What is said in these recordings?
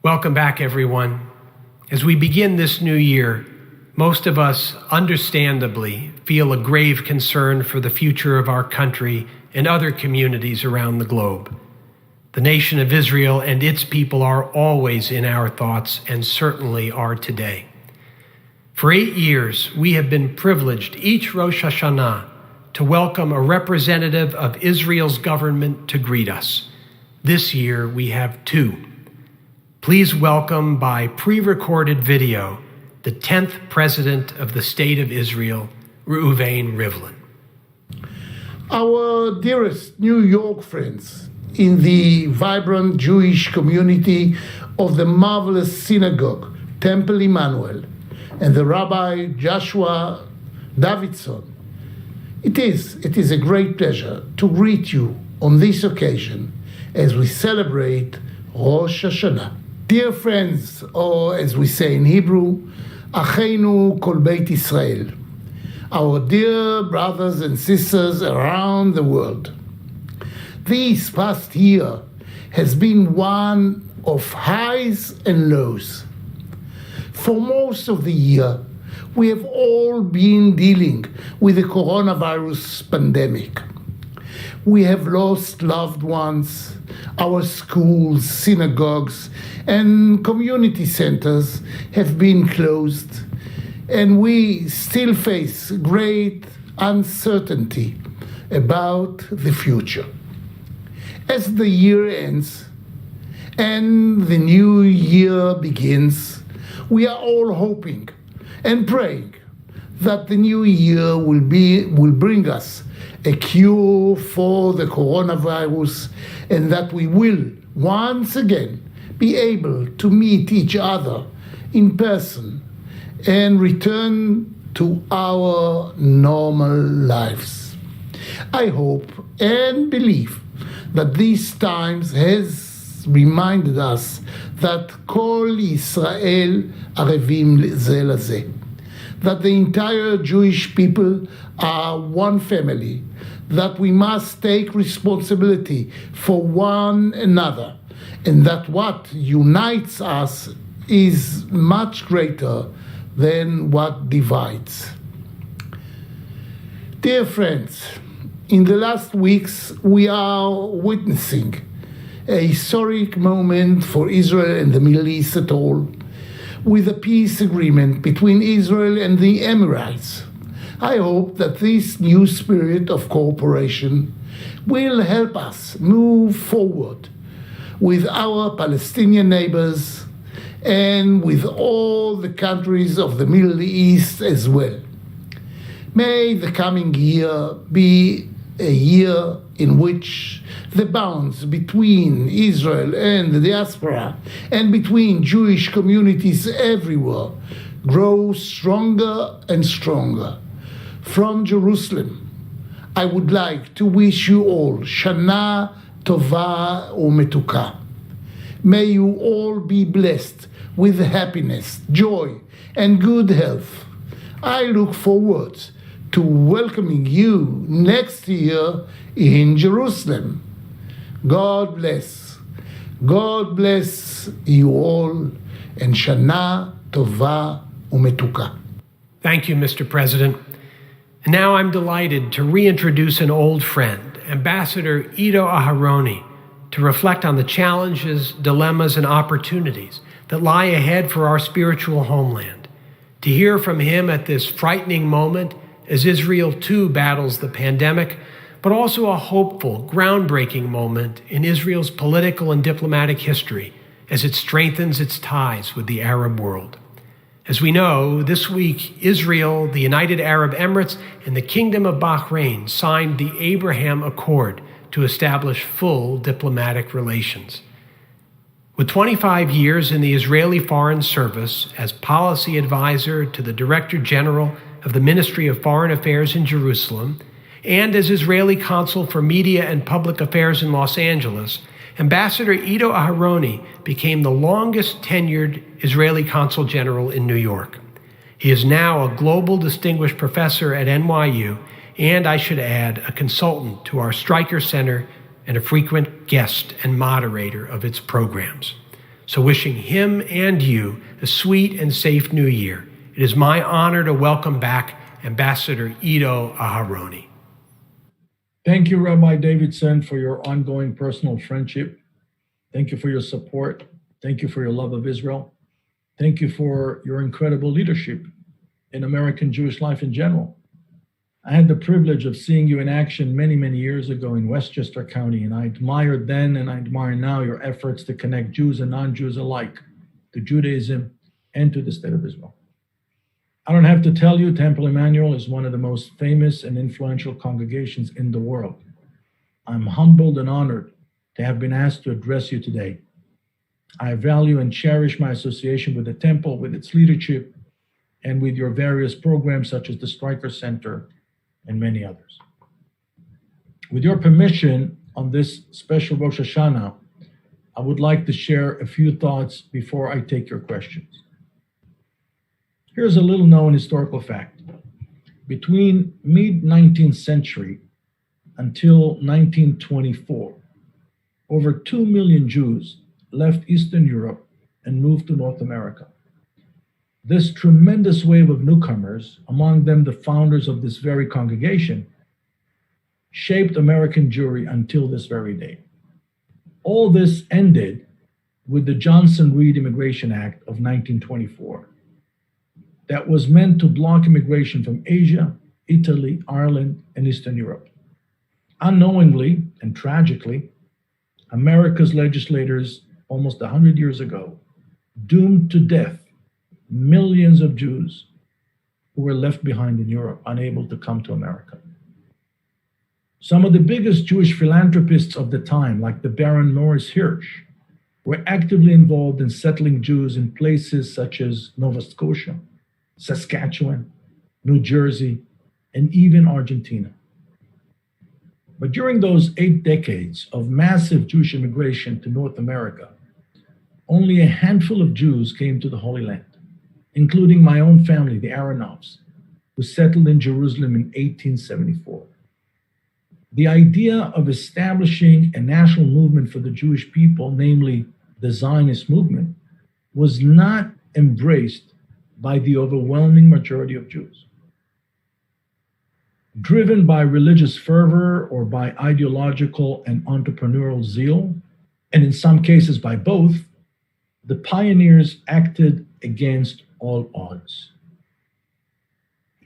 Welcome back, everyone. As we begin this new year, most of us understandably feel a grave concern for the future of our country and other communities around the globe. The nation of Israel and its people are always in our thoughts and certainly are today. For 8 years, we have been privileged each Rosh Hashanah to welcome a representative of Israel's government to greet us. This year, we have 2. Please welcome by pre-recorded video the 10th President of the State of Israel, Reuven Rivlin. Our dearest New York friends in the vibrant Jewish community of the marvelous synagogue, Temple Emanu-El, and the Rabbi Joshua Davidson, it is a great pleasure to greet you on this occasion as we celebrate Rosh Hashanah. Dear friends, or as we say in Hebrew, Acheinu Kol Beit Israel, our dear brothers and sisters around the world. This past year has been one of highs and lows. For most of the year, we have all been dealing with the coronavirus pandemic. We have lost loved ones. Our schools, synagogues, and community centers have been closed, and we still face great uncertainty about the future. As the year ends and the new year begins, we are all hoping and praying that the new year will bring us a cure for the coronavirus, and that we will once again be able to meet each other in person and return to our normal lives. I hope and believe that these times has reminded us that Kol Yisrael Arevim Ze Laze, that the entire Jewish people are one family, that we must take responsibility for one another, and that what unites us is much greater than what divides. Dear friends, in the last weeks we are witnessing a historic moment for Israel and the Middle East at all, with a peace agreement between Israel and the Emirates. I hope that this new spirit of cooperation will help us move forward with our Palestinian neighbors and with all the countries of the Middle East as well. May the coming year be a year in which the bonds between Israel and the diaspora and between Jewish communities everywhere grow stronger and stronger. From Jerusalem, I would like to wish you all Shana Tova Umetuka. May you all be blessed with happiness, joy, and good health. I look forward to welcoming you next year in Jerusalem. God bless. God bless you all, and Shana Tova Umetuka. Thank you, Mr. President. And now I'm delighted to reintroduce an old friend, Ambassador Ido Aharoni, to reflect on the challenges, dilemmas, and opportunities that lie ahead for our spiritual homeland. To hear from him at this frightening moment as Israel too battles the pandemic, but also a hopeful, groundbreaking moment in Israel's political and diplomatic history as it strengthens its ties with the Arab world. As we know, this week, Israel, the United Arab Emirates, and the Kingdom of Bahrain signed the Abraham Accord to establish full diplomatic relations. With 25 years in the Israeli Foreign Service as policy advisor to the Director General of the Ministry of Foreign Affairs in Jerusalem, and as Israeli Consul for Media and Public Affairs in Los Angeles, Ambassador Ido Aharoni became the longest tenured Israeli Consul General in New York. He is now a global distinguished professor at NYU, and I should add, a consultant to our Stryker Center and a frequent guest and moderator of its programs. So wishing him and you a sweet and safe new year. It is my honor to welcome back Ambassador Ido Aharoni. Thank you, Rabbi Davidson, for your ongoing personal friendship. Thank you for your support. Thank you for your love of Israel. Thank you for your incredible leadership in American Jewish life in general. I had the privilege of seeing you in action many, many years ago in Westchester County, and I admired then and I admire now your efforts to connect Jews and non-Jews alike to Judaism and to the State of Israel. I don't have to tell you, Temple Emanu-El is one of the most famous and influential congregations in the world. I'm humbled and honored to have been asked to address you today. I value and cherish my association with the Temple, with its leadership, and with your various programs such as the Stryker Center and many others. With your permission, on this special Rosh Hashanah, I would like to share a few thoughts before I take your questions. Here's a little known historical fact. Between mid-19th century until 1924, over 2 million Jews left Eastern Europe and moved to North America. This tremendous wave of newcomers, among them the founders of this very congregation, shaped American Jewry until this very day. All this ended with the Johnson-Reed Immigration Act of 1924 that was meant to block immigration from Asia, Italy, Ireland, and Eastern Europe. Unknowingly and tragically, America's legislators almost 100 years ago doomed to death millions of Jews who were left behind in Europe, unable to come to America. Some of the biggest Jewish philanthropists of the time, like the Baron Morris Hirsch, were actively involved in settling Jews in places such as Nova Scotia, Saskatchewan, New Jersey, and even Argentina. But during those 8 decades of massive Jewish immigration to North America, only a handful of Jews came to the Holy Land, including my own family, the Aronoffs, who settled in Jerusalem in 1874. The idea of establishing a national movement for the Jewish people, namely the Zionist movement, was not embraced by the overwhelming majority of Jews. Driven by religious fervor or by ideological and entrepreneurial zeal, and in some cases by both, the pioneers acted against all odds.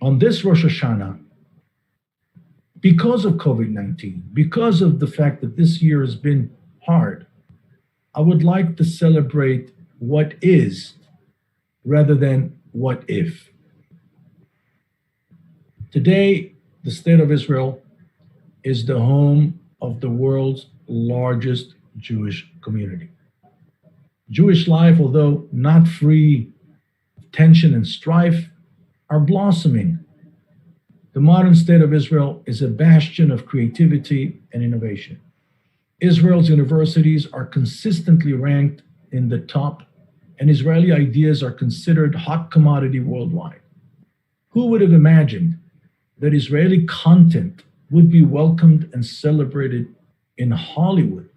On this Rosh Hashanah, because of COVID-19, because of the fact that this year has been hard, I would like to celebrate what is rather than what if. Today, the State of Israel is the home of the world's largest Jewish community. Jewish life, although not free of tension and strife, are blossoming. The modern State of Israel is a bastion of creativity and innovation. Israel's universities are consistently ranked in the top, and Israeli ideas are considered hot commodity worldwide. Who would have imagined that Israeli content would be welcomed and celebrated in Hollywood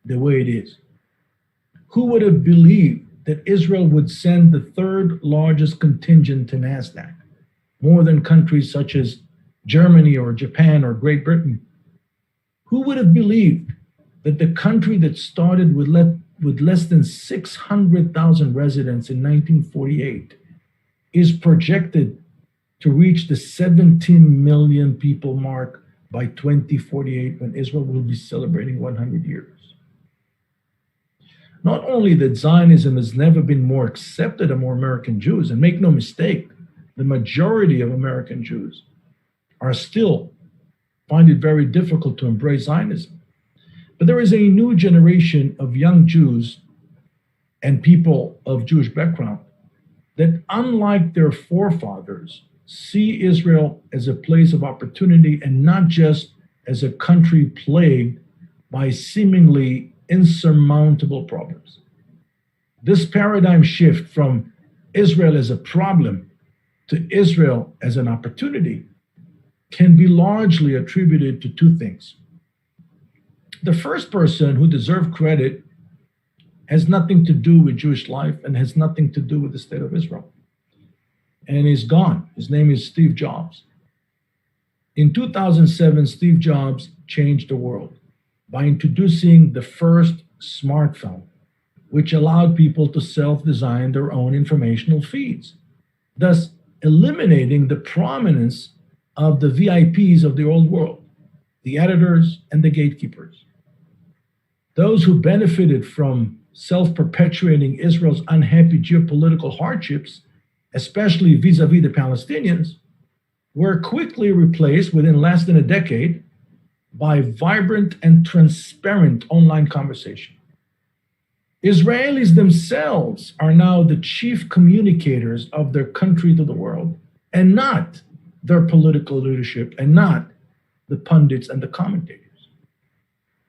the way it is? Who would have believed that Israel would send the 3rd largest contingent to NASDAQ, more than countries such as Germany or Japan or Great Britain? Who would have believed that the country that started with less than 600,000 residents in 1948 is projected to reach the 17 million people mark by 2048, when Israel will be celebrating 100 years? Not only that Zionism has never been more accepted among American Jews, and make no mistake, the majority of American Jews are still find it very difficult to embrace Zionism. But there is a new generation of young Jews and people of Jewish background that, unlike their forefathers, see Israel as a place of opportunity and not just as a country plagued by seemingly insurmountable problems. This paradigm shift from Israel as a problem to Israel as an opportunity can be largely attributed to 2 things. The first person who deserves credit has nothing to do with Jewish life and has nothing to do with the state of Israel. And he's gone. His name is Steve Jobs. In 2007, Steve Jobs changed the world by introducing the first smartphone, which allowed people to self-design their own informational feeds, thus eliminating the prominence of the VIPs of the old world, the editors and the gatekeepers. Those who benefited from self-perpetuating Israel's unhappy geopolitical hardships, especially vis-a-vis the Palestinians, were quickly replaced within less than a decade by vibrant and transparent online conversation. Israelis themselves are now the chief communicators of their country to the world, and not their political leadership, and not the pundits and the commentators.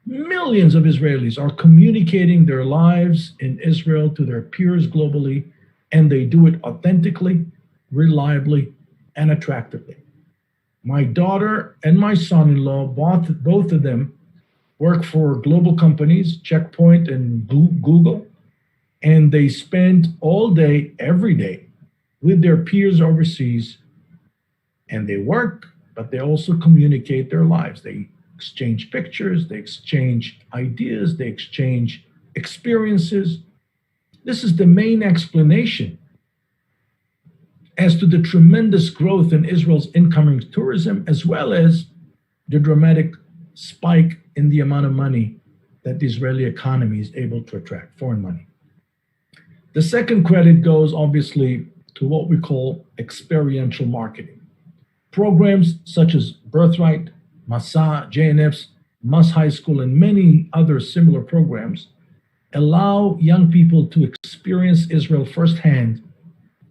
Millions of Israelis are communicating their lives in Israel to their peers globally, and they do it authentically, reliably, and attractively. My daughter and my son-in-law, both of them, work for global companies, Checkpoint and Google, and they spend all day, every day, with their peers overseas, and they work, but they also communicate their lives. They exchange pictures, they exchange ideas, they exchange experiences. This is the main explanation as to the tremendous growth in Israel's incoming tourism, as well as the dramatic spike in the amount of money that the Israeli economy is able to attract, foreign money. The second credit goes obviously to what we call experiential marketing. Programs such as Birthright, Masa, JNF's, Must High School, and many other similar programs allow young people to experience Israel firsthand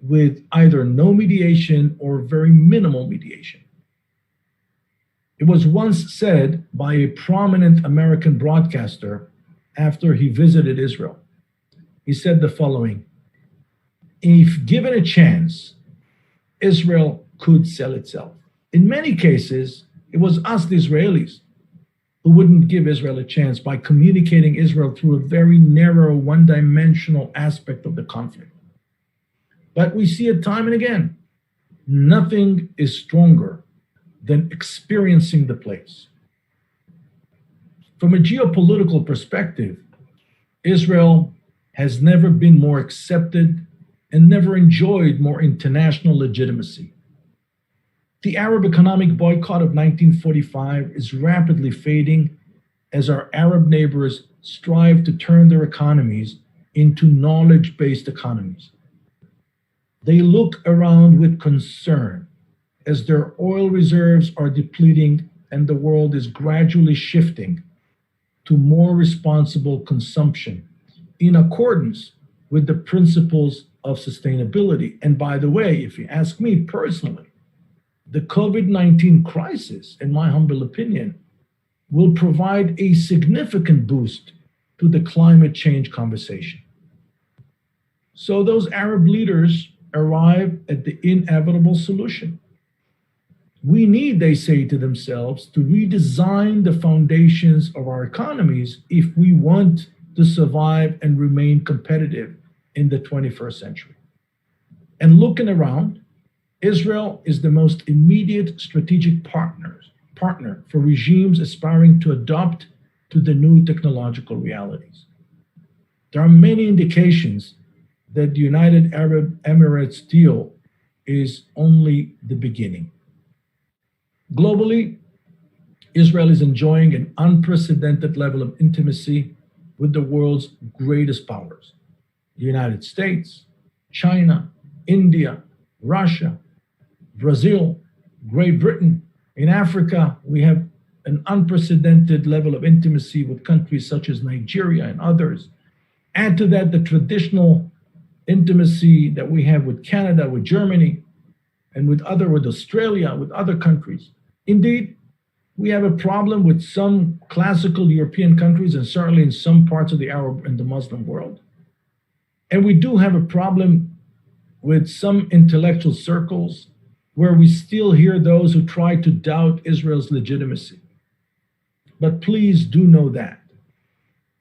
with either no mediation or very minimal mediation. It was once said by a prominent American broadcaster after he visited Israel. He said the following: if given a chance, Israel could sell itself. In many cases, it was us, the Israelis, who wouldn't give Israel a chance by communicating Israel through a very narrow, one-dimensional aspect of the conflict. But we see it time and again. Nothing is stronger than experiencing the place. From a geopolitical perspective, Israel has never been more accepted and never enjoyed more international legitimacy. The Arab economic boycott of 1945 is rapidly fading as our Arab neighbors strive to turn their economies into knowledge-based economies. They look around with concern as their oil reserves are depleting and the world is gradually shifting to more responsible consumption in accordance with the principles of sustainability. And by the way, if you ask me personally, the COVID-19 crisis, in my humble opinion, will provide a significant boost to the climate change conversation. So those Arab leaders arrive at the inevitable solution. We need, they say to themselves, to redesign the foundations of our economies if we want to survive and remain competitive in the 21st century. And looking around, Israel is the most immediate strategic partner for regimes aspiring to adopt to the new technological realities. There are many indications that the United Arab Emirates deal is only the beginning. Globally, Israel is enjoying an unprecedented level of intimacy with the world's greatest powers: the United States, China, India, Russia, Brazil, Great Britain. In Africa, we have an unprecedented level of intimacy with countries such as Nigeria and others. Add to that the traditional intimacy that we have with Canada, with Germany, and with Australia, with other countries. Indeed, we have a problem with some classical European countries and certainly in some parts of the Arab and the Muslim world. And we do have a problem with some intellectual circles where we still hear those who try to doubt Israel's legitimacy. But please do know that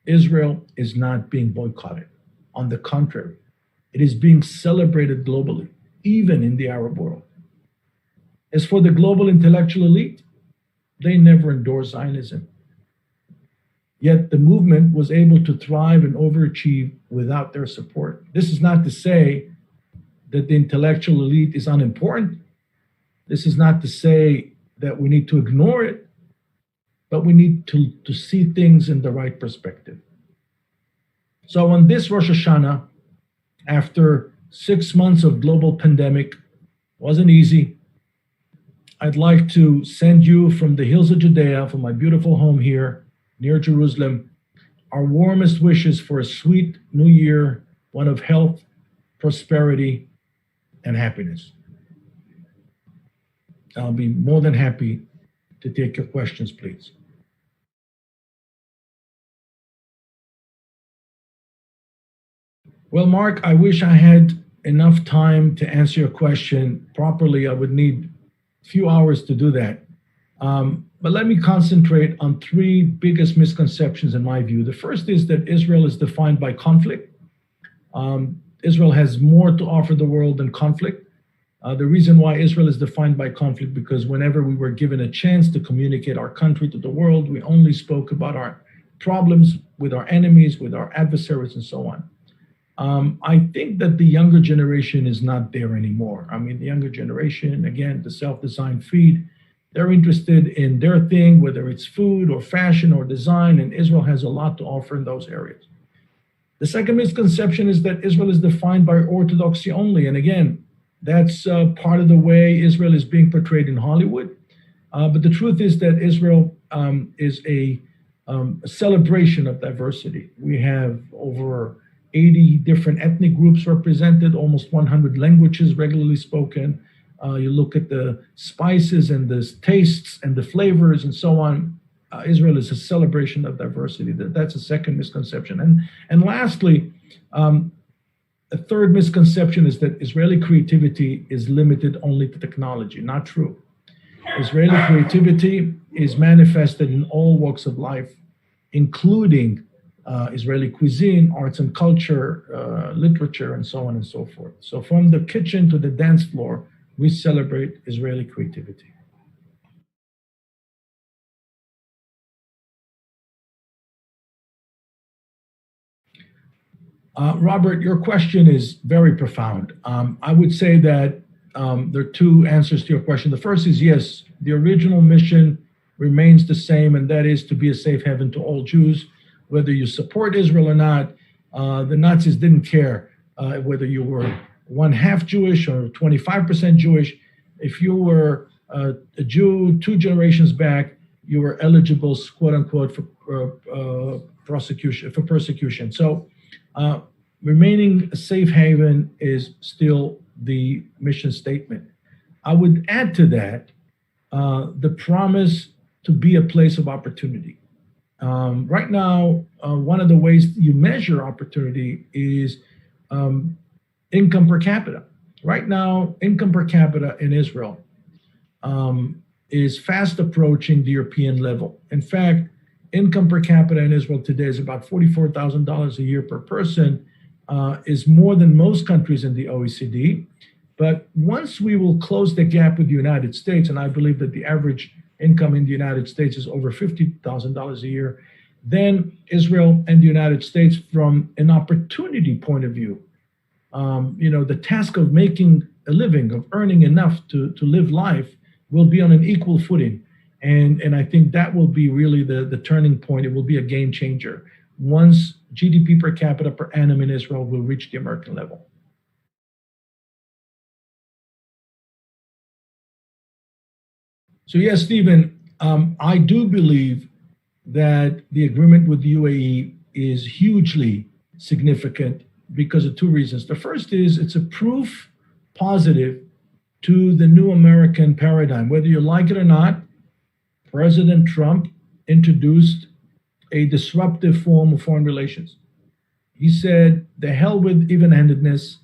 Israel is not being boycotted. On the contrary, it is being celebrated globally, even in the Arab world. As for the global intellectual elite, they never endorsed Zionism. Yet the movement was able to thrive and overachieve without their support. This is not to say that the intellectual elite is unimportant. This is not to say that we need to ignore it, but we need to see things in the right perspective. So on this Rosh Hashanah, after 6 months of global pandemic, wasn't easy, I'd like to send you from the hills of Judea, from my beautiful home here near Jerusalem, our warmest wishes for a sweet new year, one of health, prosperity, and happiness. I'll be more than happy to take your questions, please. Well, Mark, I wish I had enough time to answer your question properly. I would need a few hours to do that. But let me concentrate on three biggest misconceptions in my view. The first is that Israel is defined by conflict. Israel has more to offer the world than conflict. The reason why Israel is defined by conflict, because whenever we were given a chance to communicate our country to the world, we only spoke about our problems with our enemies, with our adversaries, and so on. I think that the younger generation is not there anymore. I mean, the younger generation, again, the self-designed feed, they're interested in their thing, whether it's food or fashion or design, and Israel has a lot to offer in those areas. The second misconception is that Israel is defined by orthodoxy only. And again, that's part of the way Israel is being portrayed in Hollywood. But the truth is that Israel is a celebration of diversity. We have over 80 different ethnic groups represented, almost 100 languages regularly spoken. You look at the spices and the tastes and the flavors and so on. Israel is a celebration of diversity. That's a second misconception. And lastly, a third misconception is that Israeli creativity is limited only to technology. Not true. Israeli creativity is manifested in all walks of life, including Israeli cuisine, arts and culture, literature, and so on and so forth. So from the kitchen to the dance floor, we celebrate Israeli creativity. Robert, your question is very profound. I would say that there are two answers to your question. The first is yes, the original mission remains the same, and that is to be a safe haven to all Jews. Whether you support Israel or not, the Nazis didn't care whether you were 1/2 Jewish or 25% Jewish. If you were a Jew 2 generations back, you were eligible, quote unquote, for persecution. So remaining a safe haven is still the mission statement. I would add to that the promise to be a place of opportunity. Right now, one of the ways you measure opportunity is income per capita. Right now, income per capita in Israel is fast approaching the European level. In fact, income per capita in Israel today is about $44,000 a year per person, is more than most countries in the OECD. But once we will close the gap with the United States, and I believe that the average income in the United States is over $50,000 a year, then Israel and the United States, from an opportunity point of view, the task of making a living, of earning enough to live life, will be on an equal footing. And I think that will be really the turning point. It will be a game changer once GDP per capita per annum in Israel will reach the American level. So yes, Stephen, I do believe that the agreement with the UAE is hugely significant because of two reasons. The first is it's a proof positive to the new American paradigm. Whether you like it or not, President Trump introduced a disruptive form of foreign relations. He said, the hell with even-handedness.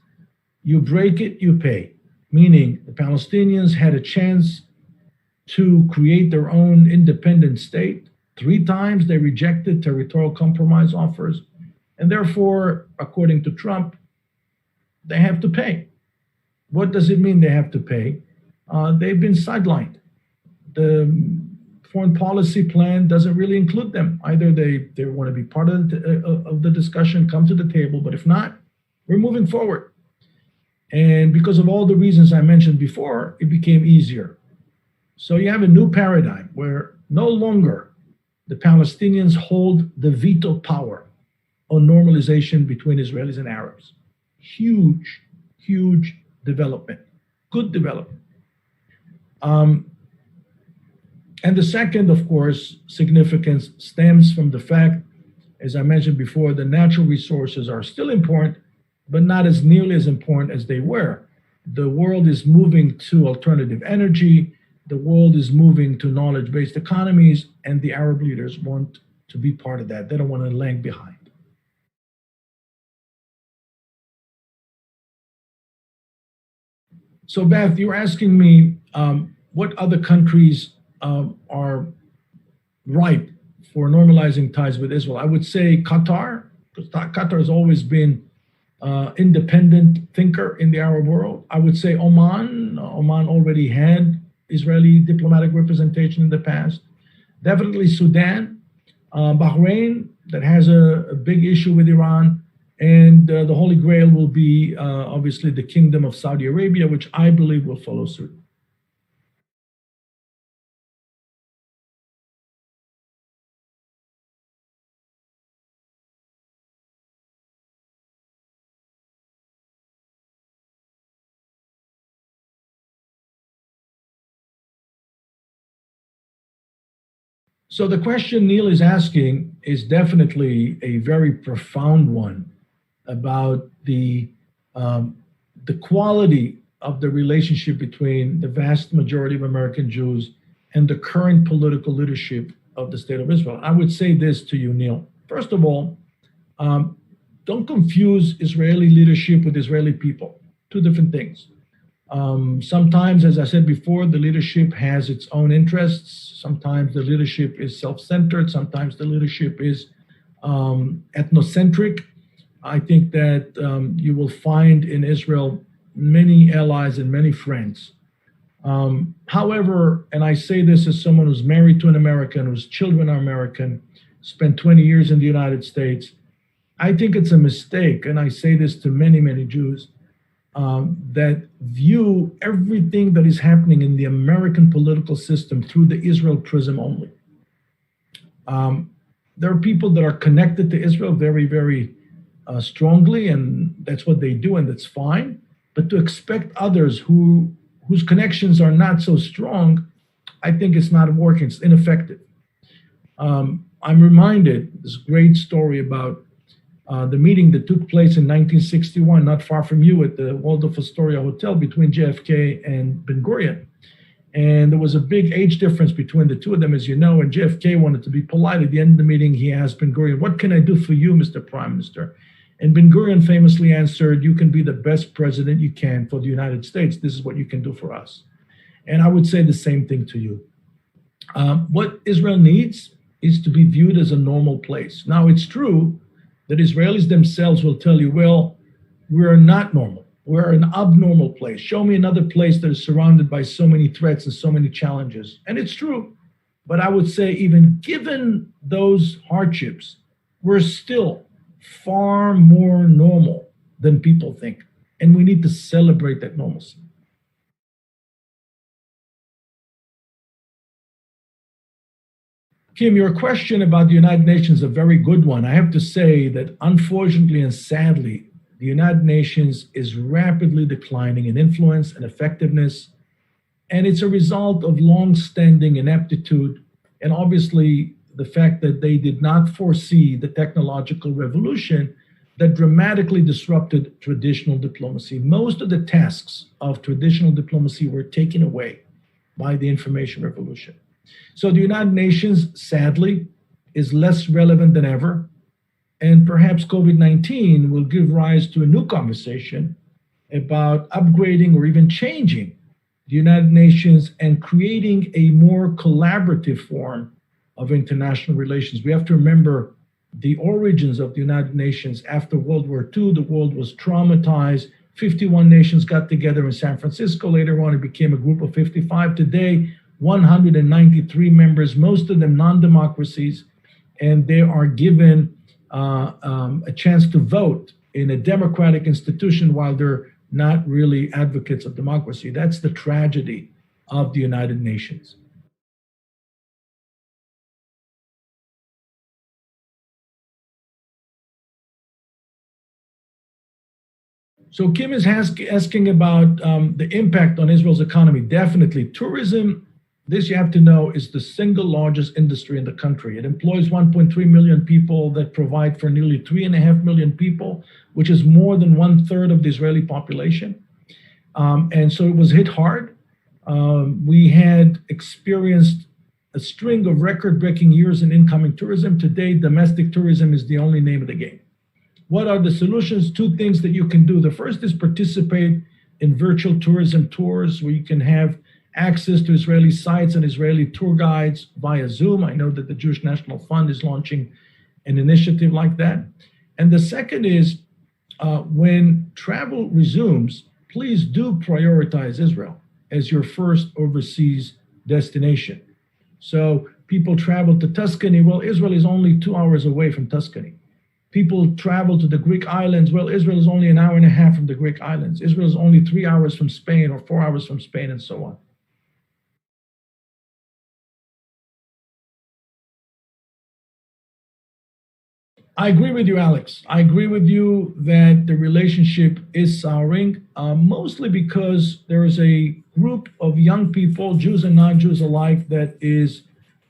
You break it, you pay. Meaning the Palestinians had a chance to create their own independent state. 3 times they rejected territorial compromise offers. And therefore, according to Trump, they have to pay. What does it mean they have to pay? They've been sidelined. The foreign policy plan doesn't really include them. Either they want to be part of the discussion, come to the table, but if not, we're moving forward. And because of all the reasons I mentioned before, it became easier. So you have a new paradigm where no longer the Palestinians hold the veto power on normalization between Israelis and Arabs. Huge, huge development, good development. And the second, of course, significance stems from the fact, as I mentioned before, the natural resources are still important, but not as nearly as important as they were. The world is moving to alternative energy. The world is moving to knowledge-based economies, and the Arab leaders want to be part of that. They don't want to lag behind. So, Beth, you're asking me what other countries are ripe for normalizing ties with Israel. I would say Qatar, because Qatar has always been independent thinker in the Arab world. I would say Oman. Oman already had Israeli diplomatic representation in the past. Definitely Sudan, Bahrain, that has a big issue with Iran. And the Holy Grail will be obviously the Kingdom of Saudi Arabia, which I believe will follow suit. So the question Neil is asking is definitely a very profound one about the quality of the relationship between the vast majority of American Jews and the current political leadership of the State of Israel. I would say this to you, Neil. First of all, don't confuse Israeli leadership with Israeli people. Two different things. Sometimes, as I said before, the leadership has its own interests. Sometimes the leadership is self-centered. Sometimes the leadership is ethnocentric. I think that you will find in Israel many allies and many friends. However, and I say this as someone who's married to an American, whose children are American, spent 20 years in the United States, I think it's a mistake, and I say this to many, many Jews, that view everything that is happening in the American political system through the Israel prism only. There are people that are connected to Israel very, very strongly, and that's what they do, and that's fine. But to expect others whose connections are not so strong, I think it's not working. It's ineffective. I'm reminded this great story about the meeting that took place in 1961, not far from you, at the Waldorf Astoria Hotel between JFK and Ben Gurion. And there was a big age difference between the two of them, as you know, and JFK wanted to be polite. At the end of the meeting, he asked Ben Gurion, "What can I do for you, Mr. Prime Minister?" And Ben Gurion famously answered, "You can be the best president you can for the United States. This is what you can do for us." And I would say the same thing to you. What Israel needs is to be viewed as a normal place. Now, it's true that Israelis themselves will tell you, well, we're not normal. We're an abnormal place. Show me another place that is surrounded by so many threats and so many challenges. And it's true. But I would say, even given those hardships, we're still far more normal than people think. And we need to celebrate that normalcy. Kim, your question about the United Nations is a very good one. I have to say that unfortunately and sadly, the United Nations is rapidly declining in influence and effectiveness. And it's a result of long-standing ineptitude and obviously the fact that they did not foresee the technological revolution that dramatically disrupted traditional diplomacy. Most of the tasks of traditional diplomacy were taken away by the information revolution. So the United Nations, sadly, is less relevant than ever. And perhaps COVID-19 will give rise to a new conversation about upgrading or even changing the United Nations and creating a more collaborative form of international relations. We have to remember the origins of the United Nations. After World War II, the world was traumatized. 51 nations got together in San Francisco. Later on, it became a group of 55. Today, 193 members, most of them non-democracies, and they are given a chance to vote in a democratic institution while they're not really advocates of democracy. That's the tragedy of the United Nations. So Kim is asking about the impact on Israel's economy. Definitely. Tourism, this you have to know, is the single largest industry in the country. It employs 1.3 million people that provide for nearly 3.5 million people, which is more than 1/3 of the Israeli population. And so it was hit hard. We had experienced a string of record-breaking years in incoming tourism. Today, domestic tourism is the only name of the game. What are the solutions? Two things that you can do. The first is participate in virtual tourism tours where you can have access to Israeli sites and Israeli tour guides via Zoom. I know that the Jewish National Fund is launching an initiative like that. And the second is when travel resumes, please do prioritize Israel as your first overseas destination. So people travel to Tuscany. Well, Israel is only 2 hours away from Tuscany. People travel to the Greek islands. Well, Israel is only an hour and a half from the Greek islands. Israel is only 3 hours from Spain or 4 hours from Spain, and so on. I agree with you, Alex. I agree with you that the relationship is souring, mostly because there is a group of young people, Jews and non-Jews alike, that is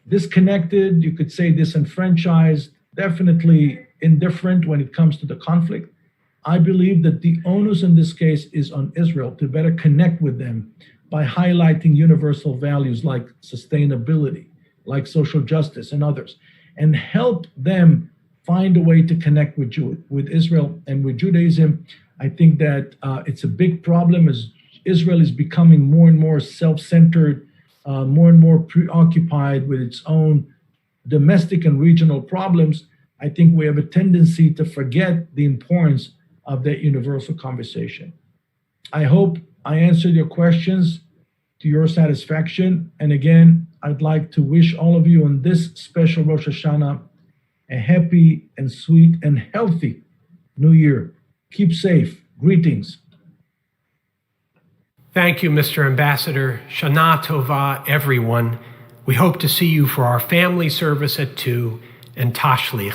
disconnected, you could say disenfranchised, definitely indifferent when it comes to the conflict. I believe that the onus in this case is on Israel to better connect with them by highlighting universal values like sustainability, like social justice and others, and help them find a way to connect with Israel and with Judaism. I think that it's a big problem as Israel is becoming more and more self-centered, more and more preoccupied with its own domestic and regional problems. I think we have a tendency to forget the importance of that universal conversation. I hope I answered your questions to your satisfaction. And again, I'd like to wish all of you on this special Rosh Hashanah a happy and sweet and healthy New Year. Keep safe. Greetings. Thank you, Mr. Ambassador. Shana Tova, everyone. We hope to see you for our family service at 2 and Tashlich